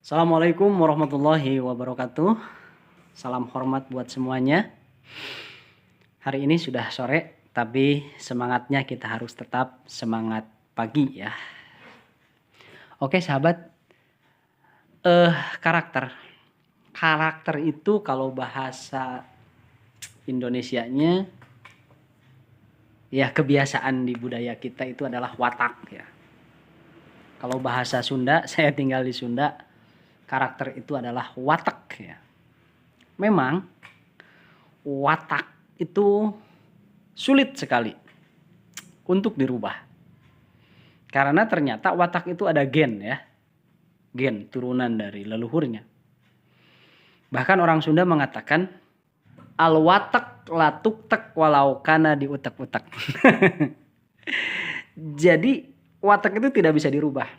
Assalamualaikum warahmatullahi wabarakatuh. Salam hormat buat semuanya. Hari ini sudah sore, tapi semangatnya kita harus tetap semangat pagi ya. Oke sahabat, karakter. Karakter itu kalau bahasa Indonesianya ya kebiasaan di budaya kita itu adalah watak ya. Kalau bahasa Sunda, saya tinggal di Sunda, karakter itu adalah watak ya. Memang watak itu sulit sekali untuk dirubah. Karena ternyata watak itu ada gen ya. Gen turunan dari leluhurnya. Bahkan orang Sunda mengatakan al watak la tuktak walau kana di utak-utak. Jadi watak itu tidak bisa dirubah.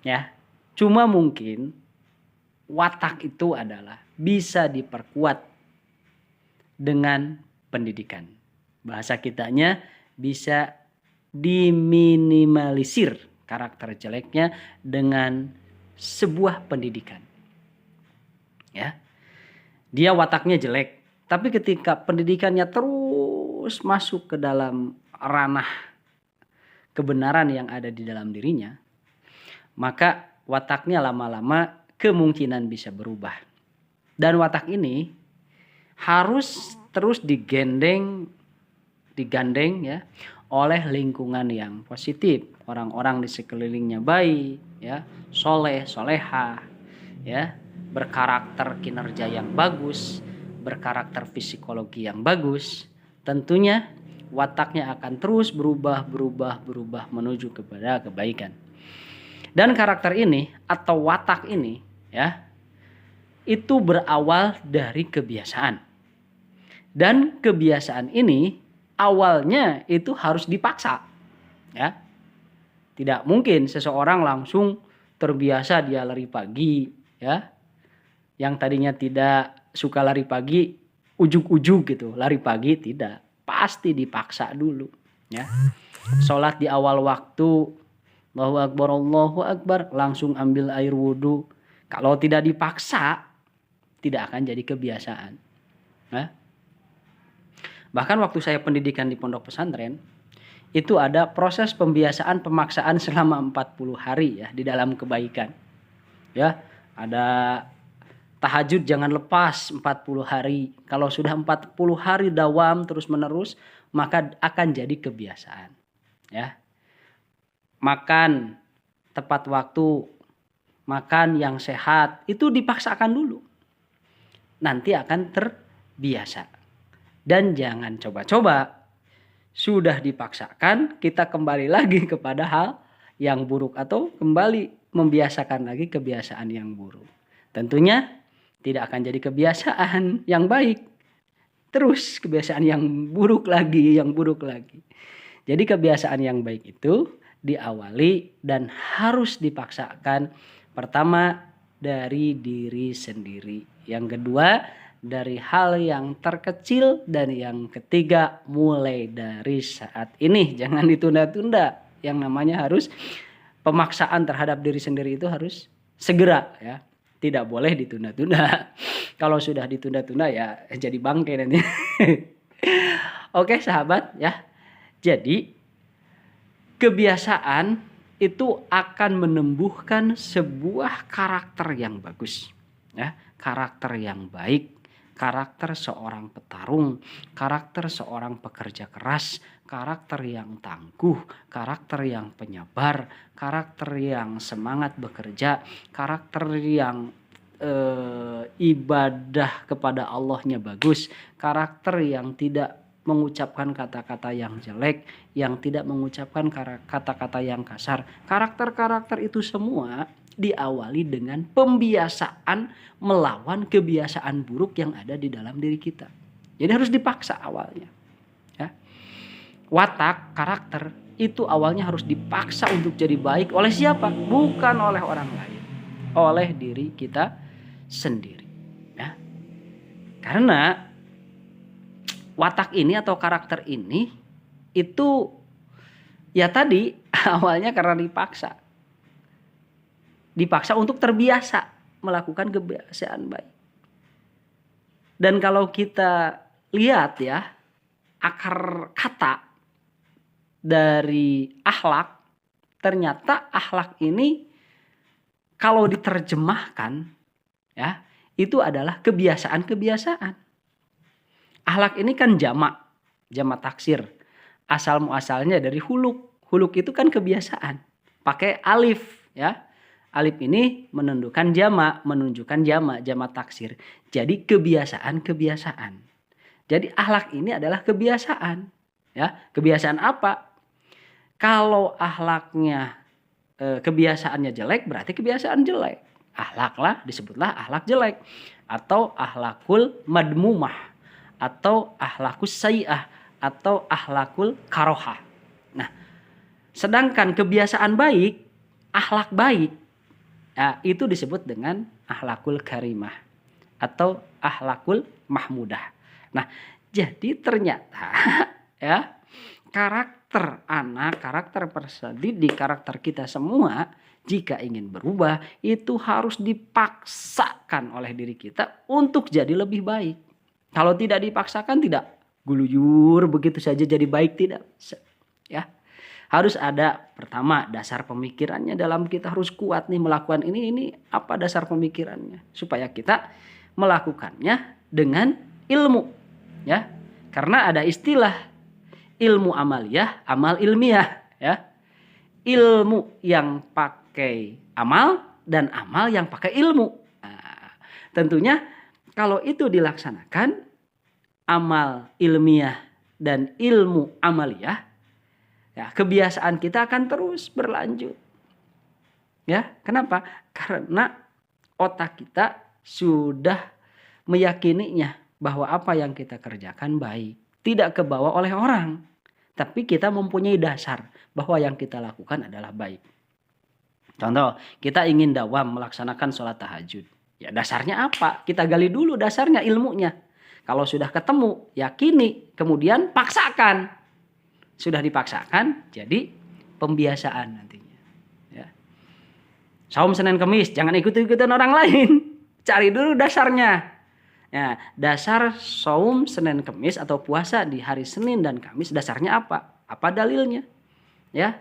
Ya. Cuma mungkin watak itu adalah bisa diperkuat dengan pendidikan. Bahasa kitanya bisa diminimalisir karakter jeleknya dengan sebuah pendidikan. Ya. Dia wataknya jelek, tapi ketika pendidikannya terus masuk ke dalam ranah kebenaran yang ada di dalam dirinya, maka wataknya lama-lama kemungkinan bisa berubah. Dan watak ini harus terus digandeng ya oleh lingkungan yang positif, orang-orang di sekelilingnya baik, ya, soleh, soleha, ya, berkarakter kinerja yang bagus, berkarakter psikologi yang bagus. Tentunya wataknya akan terus berubah menuju kepada kebaikan. Dan karakter ini atau watak ini ya itu berawal dari kebiasaan. Dan kebiasaan ini awalnya itu harus dipaksa. Ya. Tidak mungkin seseorang langsung terbiasa dia lari pagi ya. Yang tadinya tidak suka lari pagi ujug-ujug gitu, lari pagi tidak. Pasti dipaksa dulu ya. Sholat di awal waktu, Allahu Akbar, langsung ambil air wudhu. Kalau tidak dipaksa, tidak akan jadi kebiasaan. Nah, bahkan waktu saya pendidikan di pondok pesantren, itu ada proses pembiasaan pemaksaan selama 40 hari ya di dalam kebaikan. Ya, ada tahajud jangan lepas 40 hari. Kalau sudah 40 hari dawam terus menerus, maka akan jadi kebiasaan. Ya. Makan tepat waktu, makan yang sehat, itu dipaksakan dulu. Nanti akan terbiasa. Dan jangan coba-coba, sudah dipaksakan, kita kembali lagi kepada hal yang buruk atau kembali membiasakan lagi kebiasaan yang buruk. Tentunya tidak akan jadi kebiasaan yang baik. Terus kebiasaan yang buruk lagi. Jadi kebiasaan yang baik itu diawali dan harus dipaksakan pertama dari diri sendiri, yang kedua dari hal yang terkecil, dan yang ketiga mulai dari saat ini. Jangan ditunda-tunda. Yang namanya harus pemaksaan terhadap diri sendiri itu harus segera ya, tidak boleh ditunda-tunda. Kalau sudah ditunda-tunda ya jadi bangke nanti. Oke sahabat ya, jadi kebiasaan itu akan menumbuhkan sebuah karakter yang bagus. Ya, karakter yang baik, karakter seorang petarung, karakter seorang pekerja keras, karakter yang tangguh, karakter yang penyabar, karakter yang semangat bekerja, karakter yang ibadah kepada Allahnya bagus, karakter yang tidak mengucapkan kata-kata yang jelek, yang tidak mengucapkan kata-kata yang kasar. Karakter-karakter itu semua diawali dengan pembiasaan melawan kebiasaan buruk yang ada di dalam diri kita. Jadi harus dipaksa awalnya. Ya. Watak, karakter itu awalnya harus dipaksa untuk jadi baik oleh siapa? Bukan oleh orang lain, oleh diri kita sendiri. Ya. Karena watak ini atau karakter ini itu ya tadi awalnya karena dipaksa untuk terbiasa. melakukan kebiasaan baik. Dan kalau kita lihat ya, akar kata dari akhlak, ternyata akhlak ini kalau diterjemahkan ya, itu adalah kebiasaan-kebiasaan. Akhlak ini kan jamak taksir. Asal muasalnya dari huluk. Huluk itu kan kebiasaan. Pakai alif ya. Alif ini menunjukkan jamak taksir. Jadi kebiasaan-kebiasaan. Jadi akhlak ini adalah kebiasaan. Ya, kebiasaan apa? Kalau akhlaknya kebiasaannya jelek, berarti kebiasaan jelek. Akhlaklah disebutlah akhlak jelek, atau akhlakul madmumah, atau akhlakus sayyi'ah, atau akhlakul karohah. Nah, sedangkan kebiasaan baik, akhlak baik, ya, itu disebut dengan akhlakul karimah atau akhlakul mahmudah. Nah, jadi ternyata ya, karakter anak, karakter peserta didik, karakter kita semua jika ingin berubah itu harus dipaksakan oleh diri kita untuk jadi lebih baik. Kalau tidak dipaksakan, tidak guluyur begitu saja jadi baik, tidak bisa. Ya, harus ada pertama dasar pemikirannya, dalam kita harus kuat nih melakukan ini apa dasar pemikirannya supaya kita melakukannya dengan ilmu, ya. Karena ada istilah ilmu amaliyah, amal ilmiah, ya. Ilmu yang pakai amal dan amal yang pakai ilmu. Nah, tentunya kalau itu dilaksanakan, amal ilmiah dan ilmu amaliyah, ya, kebiasaan kita akan terus berlanjut. Ya, kenapa? Karena otak kita sudah meyakininya bahwa apa yang kita kerjakan baik, tidak kebawa oleh orang, tapi kita mempunyai dasar bahwa yang kita lakukan adalah baik. Contoh, kita ingin dawam melaksanakan sholat tahajud. Ya, dasarnya apa? Kita gali dulu dasarnya, ilmunya. Kalau sudah ketemu, yakini, kemudian paksakan. Sudah dipaksakan, jadi pembiasaan nantinya. Ya. Saum Senin Kemis, jangan ikut-ikutan orang lain. Cari dulu dasarnya. Ya, dasar saum Senin Kemis atau puasa di hari Senin dan Kamis, dasarnya apa? Apa dalilnya? Ya,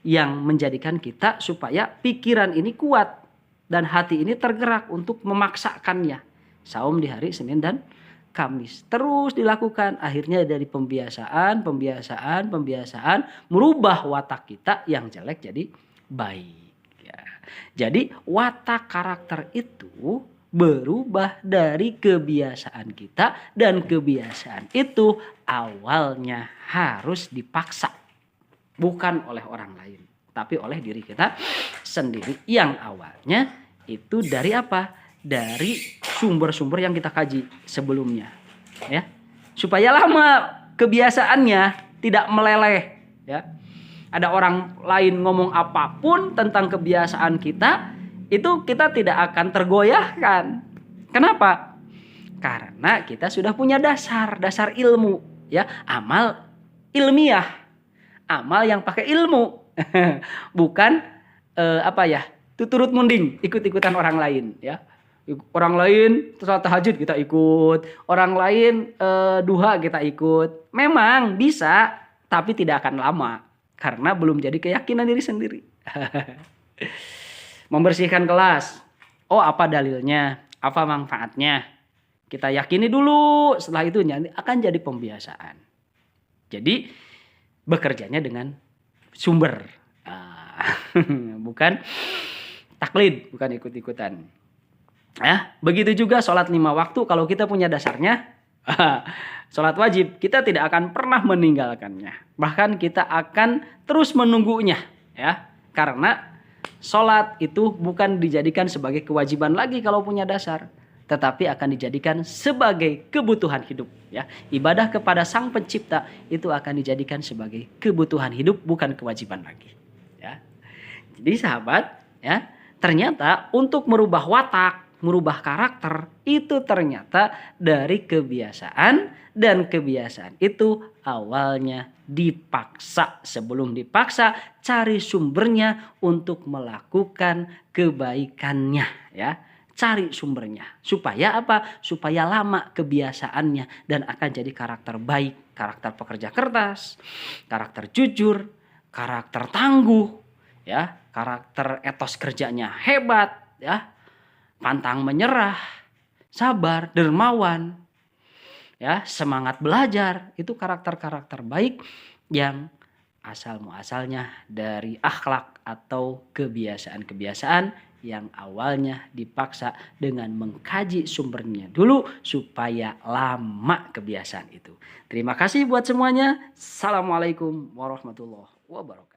yang menjadikan kita supaya pikiran ini kuat dan hati ini tergerak untuk memaksakannya. Saum di hari Senin dan Kamis terus dilakukan, akhirnya dari pembiasaan merubah watak kita yang jelek jadi baik. Ya. Jadi watak karakter itu berubah dari kebiasaan kita, dan kebiasaan itu awalnya harus dipaksa, bukan oleh orang lain, tapi oleh diri kita sendiri yang awalnya itu dari apa? Dari sumber-sumber yang kita kaji sebelumnya, ya, supaya lama kebiasaannya tidak meleleh. Ya, ada orang lain ngomong apapun tentang kebiasaan kita, itu kita tidak akan tergoyahkan. Kenapa? Karena kita sudah punya dasar ilmu, ya, amal ilmiah, amal yang pakai ilmu, bukan turut munding, ikut-ikutan orang lain, ya. Orang lain sholat tahajud kita ikut, orang lain duha kita ikut. Memang bisa, tapi tidak akan lama karena belum jadi keyakinan diri sendiri. Membersihkan kelas, oh apa dalilnya, apa manfaatnya, kita yakini dulu, setelah itu akan jadi pembiasaan. Jadi bekerjanya dengan sumber, bukan taklid, bukan ikut-ikutan. Ya, begitu juga sholat 5 waktu, kalau kita punya dasarnya, sholat wajib, kita tidak akan pernah meninggalkannya. Bahkan kita akan terus menunggunya, ya, karena sholat itu bukan dijadikan sebagai kewajiban lagi kalau punya dasar, tetapi akan dijadikan sebagai kebutuhan hidup. Ya, ibadah kepada Sang Pencipta itu akan dijadikan sebagai kebutuhan hidup, bukan kewajiban lagi. Ya, jadi sahabat, ya, ternyata untuk merubah watak, merubah karakter itu ternyata dari kebiasaan, dan kebiasaan itu awalnya dipaksa. Sebelum dipaksa, cari sumbernya untuk melakukan kebaikannya, ya. Cari sumbernya. Supaya apa? Supaya lama kebiasaannya dan akan jadi karakter baik, karakter pekerja keras, karakter jujur, karakter tangguh, ya, karakter etos kerjanya hebat, ya, pantang menyerah, sabar, dermawan, ya, semangat belajar. Itu karakter-karakter baik yang asal muasalnya dari akhlak atau kebiasaan-kebiasaan yang awalnya dipaksa dengan mengkaji sumbernya dulu supaya lama kebiasaan itu. Terima kasih buat semuanya. Assalamualaikum warahmatullahi wabarakatuh.